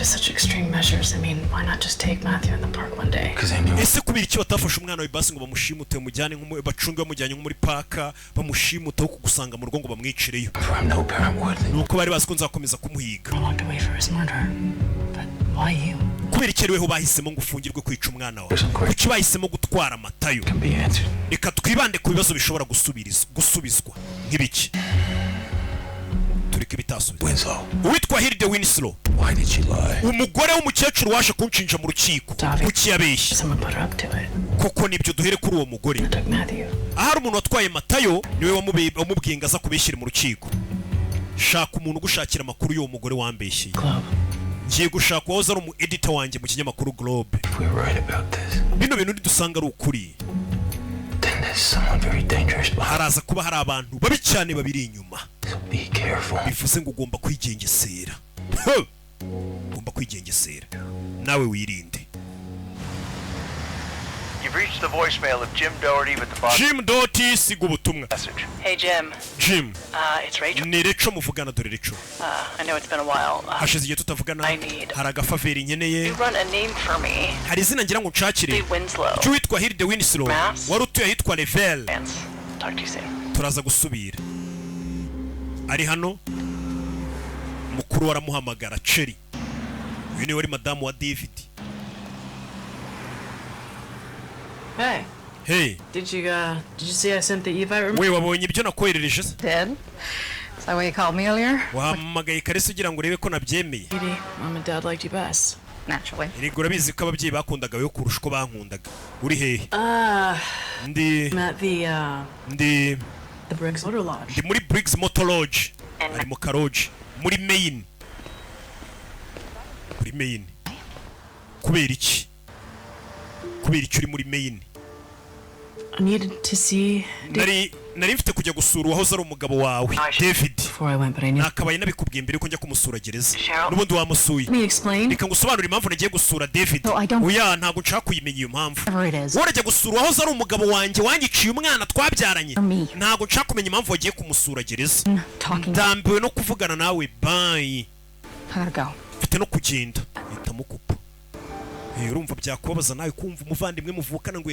to such extreme measures? I mean, why not just take Matthew in the park one day? Because I knew. ese kubira iki batafashe umwana we basi ngo bamushimute mujyane bacunge bamujyanye muri parka bamushimute ko kugusanga mu rugo ngo bamwicireyo No parent would. nuko bari bazi ko nzakomeza kumuhiga I walked away for his murder. But why you? kubera ikereweho bahisemo ngo ufungirwe kwica umwana wawe kuki bahisemo gutwara Matayo Can be answered. reka twibande ku bibazo bishobora gusubizwa nk'ibiki tureke bitasubizwa Winslow. uwitwa Hilde Winslow Why did she lie? umugore w'umukecuru waje kunshinja mu rukiko kuki yabeshye Someone put her up to it. koko nibyo duhere kuri uwo mugore I took Matthew. ahari umuntu watwaye Matayo niwe wamubwiye ngo aza kubeshyira mu rukiko shaka umuntu ugushakira amakuru y'uwo mugore wambeshyeye Globe. ngiye gushaka uwahoze ari umu editor wanjye mu kinyamakuru Globe If we're right about this, bino bintu dusanga ari ukuri then there's someone very dangerous behind. haraza kuba hari abantu babi cyane babiri inyuma So be careful. bivuze ngo ugomba kwigengesera ugomba kwigengesera nawe wirinde You've reached the voicemail of Jim Doherty with the boss Jim Doherty siga ubutumwa message. Hey, Jim. Jim It's Rachel. ni Reco muvugana dore Reco I know it's been a while. hashize igihe tutavugana I need- hari agafaveri nkeneye You run a name for me. hari izina ngira ngo nshakire Lee Winslow. cy'uwitwa Hilde Winslow Maps. wari utuye ahitwa Level Vance. Talk to you soon. turaza gusubira ari hano mukuru waramuhamagara Cherry uyu niwe wari madamu wa David Hey, hey did you see I sent the e-vite? we wabonye ibyo nakoherereje se Did? Is that why you called me earlier? wahamagaye Kalisa ugira ngo urebe ko nabyemeye Edie, Mom and Dad liked you best. Naturally. erega urabizi ko ababyeyi bakundaga we kurusha uko bankundaga uri hehe I'm ndi at ndi the Briggs Motor Lodge. ndi muri Briggs Motor Lodge ari mu Karoge muri Maine kubera iki uri muri Maine I needed to see nari mfite kujya gusura uwahoze ari umugabo wawe David before I went, but I knew. nakabaye nabikubwiye mbere ko njya kumusura gereza Cheryl? n'ubundi wamusuye Let me explain. reka ngusobanurire impamvu nagiye gusura David No, I don't- oya ntabwo nshaka kuyimenya iyo mpamvu Whatever it is. wowe urajya gusura uwahoze ari umugabo wanjye wanyiciye umwana twabyaranye Me. ntabwo nshaka kumenya impamvu wagiye kumusura gereza Talking. ndambiwe no kuvugana nawe bye I gotta go. mfite no kugenda mpita mukupa urumva byakubabaza nawe kumva umuvandimwe muvukana ngo